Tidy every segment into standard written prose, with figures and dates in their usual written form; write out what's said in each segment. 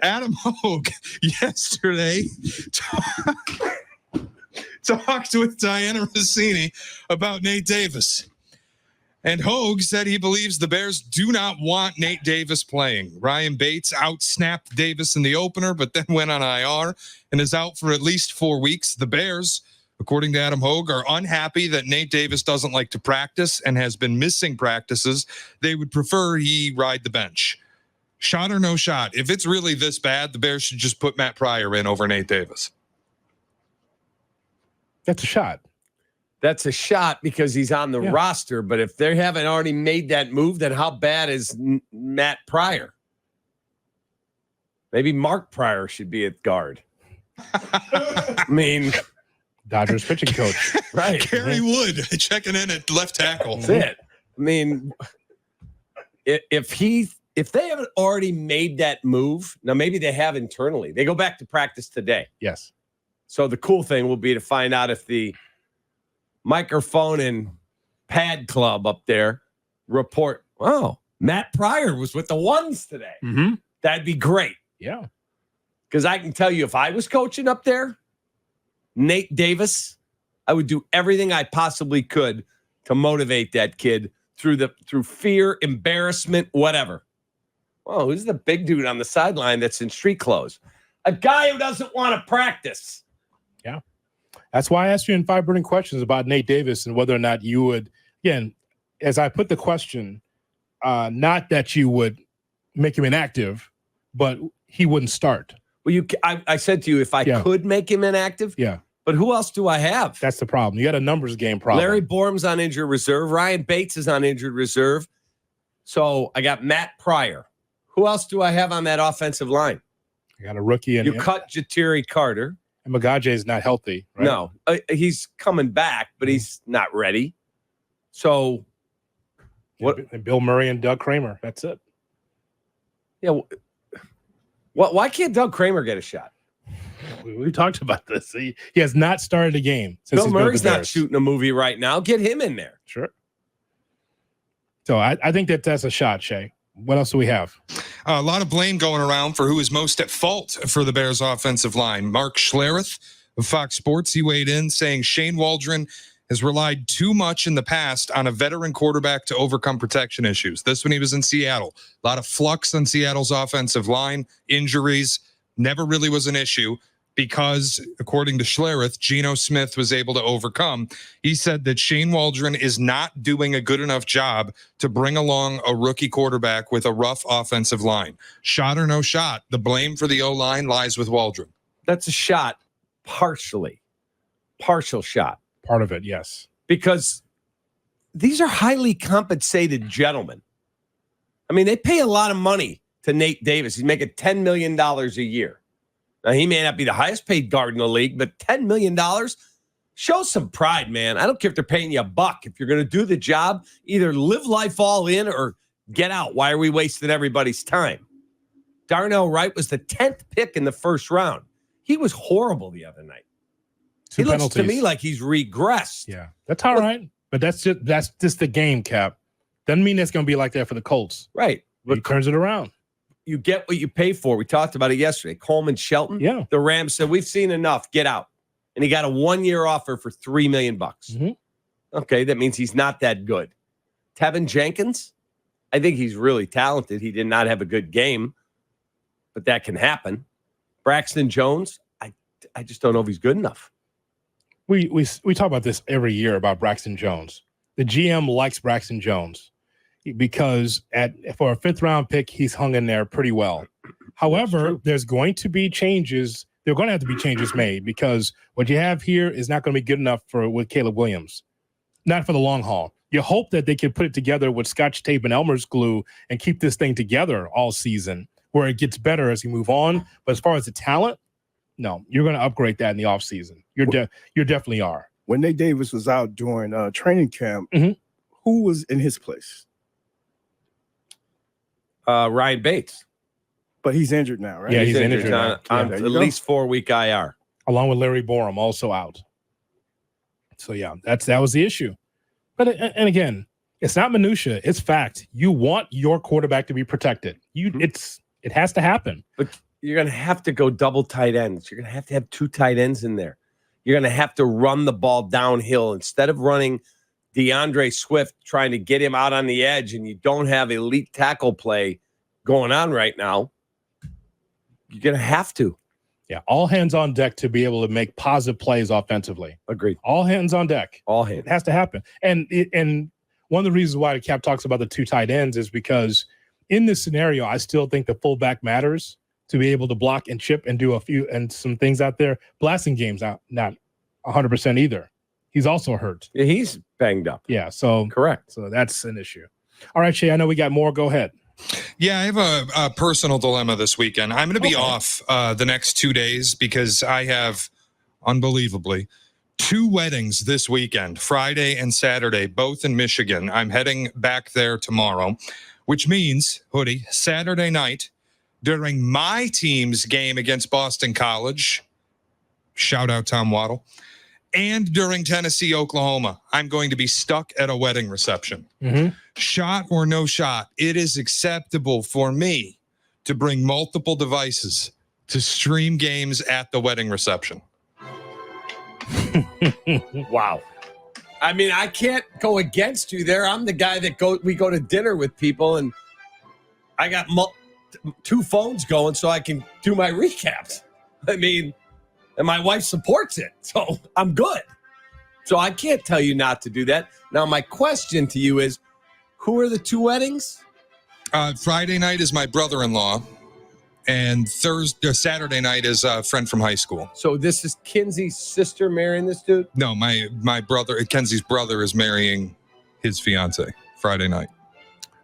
Adam Hogue yesterday talked with Diana Rossini about Nate Davis. And Hogue said he believes the Bears do not want Nate Davis playing. Ryan Bates outsnapped Davis in the opener, but then went on IR and is out for at least 4 weeks. The Bears, according to Adam Hogue, are unhappy that Nate Davis doesn't like to practice and has been missing practices. They would prefer he ride the bench. Shot or no shot? If it's really this bad, the Bears should just put Matt Pryor in over Nate Davis. That's a shot. That's a shot because he's on the roster. But if they haven't already made that move, then how bad is Matt Pryor? Maybe Mark Pryor should be at guard. I mean, Dodgers pitching coach. Right. Kerry Wood checking in at left tackle. That's it. I mean, if they haven't already made that move, now maybe they have internally. They go back to practice today. Yes. So the cool thing will be to find out if the microphone and pad club up there report, oh, Matt Pryor was with the ones today. Mm-hmm. That'd be great. Yeah. Because I can tell you, if I was coaching up there, Nate Davis, I would do everything I possibly could to motivate that kid through fear, embarrassment, whatever. Well, who's the big dude on the sideline that's in street clothes? A guy who doesn't want to practice. Yeah. That's why I asked you in 5 burning questions about Nate Davis and whether or not you would, again, as I put the question, not that you would make him inactive, but he wouldn't start. Well, I said to you, if I could make him inactive, but who else do I have? That's the problem. You got a numbers game problem. Larry Borum's on injured reserve. Ryan Bates is on injured reserve. So I got Matt Pryor. Who else do I have on that offensive line? I got a rookie. You cut Jatiri Carter. And Magaje is not healthy, right? No, he's coming back, but he's not ready. So what? And Bill Murray and Doug Kramer. That's it. Yeah. Why can't Doug Kramer get a shot? We talked about this. He has not started a game since Bill Murray's not shooting a movie right now. Get him in there. Sure. So I think that's a shot, Shay. What else do we have? A lot of blame going around for who is most at fault for the Bears' offensive line. Mark Schlereth of Fox Sports, he weighed in saying Shane Waldron has relied too much in the past on a veteran quarterback to overcome protection issues. This when he was in Seattle. A lot of flux on Seattle's offensive line, injuries, never really was an issue because, according to Schlereth, Geno Smith was able to overcome. He said that Shane Waldron is not doing a good enough job to bring along a rookie quarterback with a rough offensive line. Shot or no shot, the blame for the O-line lies with Waldron. That's a shot, partial shot. Part of it, yes. Because these are highly compensated gentlemen. I mean, they pay a lot of money to Nate Davis. He's making $10 million a year. Now, he may not be the highest paid guard in the league, but $10 million, show some pride, man. I don't care if they're paying you $1. If you're going to do the job, either live life all in or get out. Why are we wasting everybody's time? Darnell Wright was the 10th pick in the first round. He was horrible the other night. He looks to me like he's regressed. Yeah, that's all right. But that's just the game, Cap. Doesn't mean it's going to be like that for the Colts. Right. He turns it around. You get what you pay for. We talked about it yesterday. Coleman Shelton. Yeah. The Rams said, we've seen enough. Get out. And he got a 1-year offer for $3 million. Mm-hmm. Okay, that means he's not that good. Tevin Jenkins, I think he's really talented. He did not have a good game, but that can happen. Braxton Jones, I just don't know if he's good enough. We talk about this every year about Braxton Jones. The GM likes Braxton Jones because for a 5th-round pick, he's hung in there pretty well. However, there's going to be changes. There are going to have to be changes made because what you have here is not going to be good enough with Caleb Williams. Not for the long haul. You hope that they can put it together with Scotch tape and Elmer's glue and keep this thing together all season where it gets better as you move on. But as far as the talent, no, you're going to upgrade that in the offseason. You definitely are. When Nate Davis was out during training camp, who was in his place? Ryan Bates. But he's injured now, right? Yeah, he's injured on at least 4-week IR. Along with Larry Borum, also out. So, yeah, that was the issue. But, and again, it's not minutia. It's fact. You want your quarterback to be protected. It has to happen. But you're going to have to go double tight ends. You're going to have 2 tight ends in there. You're going to have to run the ball downhill instead of running DeAndre Swift, trying to get him out on the edge, and you don't have elite tackle play going on right now. You're going to have to. Yeah, all hands on deck to be able to make positive plays offensively. Agreed. All hands on deck. All hands. It has to happen. And one of the reasons why Cap talks about the 2 tight ends is because in this scenario, I still think the fullback matters to be able to block and chip and do some things out there. Blasting game's not 100% either. He's also hurt. Yeah, he's banged up. Yeah, so correct. So that's an issue. All right, Shay, I know we got more. Go ahead. Yeah, I have a personal dilemma this weekend. I'm going to be off the next 2 days because I have, unbelievably, 2 weddings this weekend, Friday and Saturday, both in Michigan. I'm heading back there tomorrow, which means, Hoodie, Saturday night during my team's game against Boston College, shout out Tom Waddle, and during Tennessee, Oklahoma, I'm going to be stuck at a wedding reception. Mm-hmm. Shot or no shot, it is acceptable for me to bring multiple devices to stream games at the wedding reception. Wow. I mean, I can't go against you there. I'm the guy that we go to dinner with people, and I got 2 phones going so I can do my recaps. I mean, and my wife supports it, so I'm good. So I can't tell you not to do that. Now, my question to you is, who are the 2 weddings? Friday night is my brother-in-law, and Saturday night is a friend from high school. So this is Kenzie's sister marrying this dude? No, my brother, Kenzie's brother, is marrying his fiance Friday night.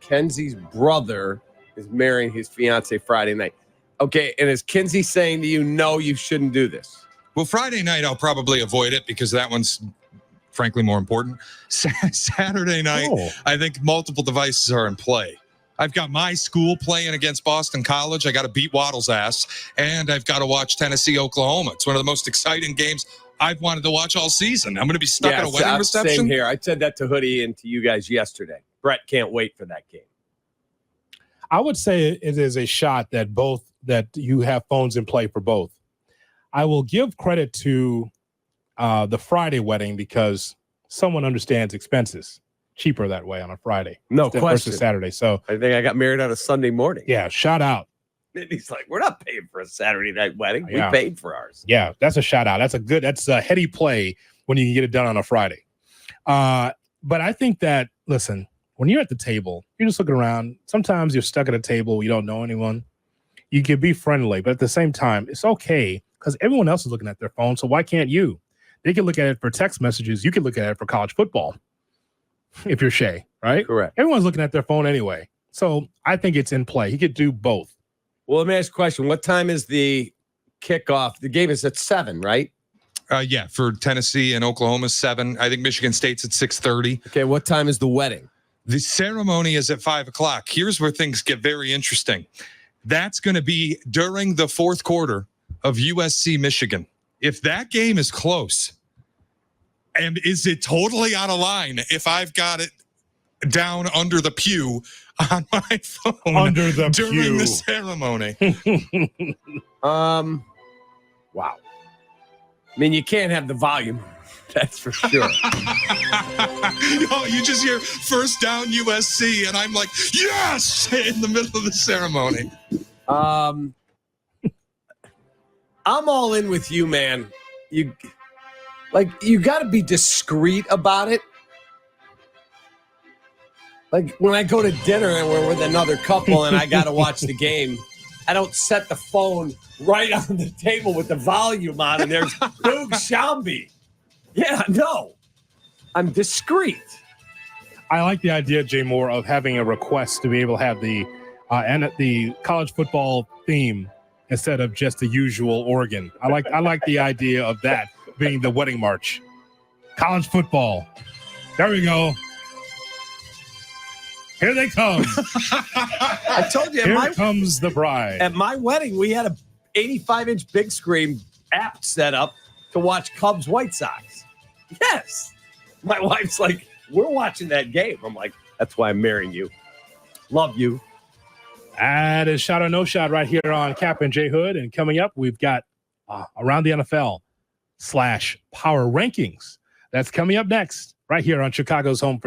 Kenzie's brother is marrying his fiance Friday night. Okay, and is Kenzie saying to you, no, you shouldn't do this? Well, Friday night, I'll probably avoid it because that one's frankly more important. Saturday night, I think multiple devices are in play. I've got my school playing against Boston College. I got to beat Waddle's ass, and I've got to watch Tennessee, Oklahoma. It's one of the most exciting games I've wanted to watch all season. I'm going to be stuck at a wedding reception. Same here. I said that to Hoodie and to you guys yesterday. Brett can't wait for that game. I would say it is a shot that you have phones in play for both. I will give credit to the Friday wedding because someone understands expenses. Cheaper that way on a Friday. No question. Versus Saturday. So I think I got married on a Sunday morning. Yeah, shout out. And he's like, we're not paying for a Saturday night wedding. Yeah. We paid for ours. Yeah, that's a shout out. That's a heady play when you can get it done on a Friday. But I think that, listen, when you're at the table, you're just looking around. Sometimes you're stuck at a table, you don't know anyone. You can be friendly, but at the same time, it's okay because everyone else is looking at their phone. So why can't you? They can look at it for text messages. You can look at it for college football. If you're Shay, right? Correct. Everyone's looking at their phone anyway. So I think it's in play. He could do both. Well, let me ask a question. What time is the kickoff? The game is at 7, right? Yeah, for Tennessee and Oklahoma, 7. I think Michigan State's at 6:30. Okay, what time is the wedding? The ceremony is at 5 o'clock. Here's where things get very interesting. That's going to be during the 4th quarter of USC Michigan. If that game is close, and is it totally out of line if I've got it down under the pew on my phone Under the during pew. the ceremony? Wow. I mean, you can't have the volume. That's for sure. You just hear first down USC, and I'm like, yes, in the middle of the ceremony. I'm all in with you, man. You got to be discreet about it. Like when I go to dinner and we're with another couple and I got to watch the game, I don't set the phone right on the table with the volume on and there's Doug Shambi. Yeah, no. I'm discreet. I like the idea, Jay Moore, of having a request to be able to have the college football theme instead of just the usual organ. I like the idea of that being the wedding march. College football. There we go. Here they come. I told you. Here comes the bride. At my wedding, we had a 85-inch big screen app set up to watch Cubs White Sox. Yes. My wife's like, we're watching that game. I'm like, that's why I'm marrying you. Love you. That is Shot or No Shot right here on Kap and J Hood. And coming up, we've got Around the NFL / Power Rankings. That's coming up next right here on Chicago's Home for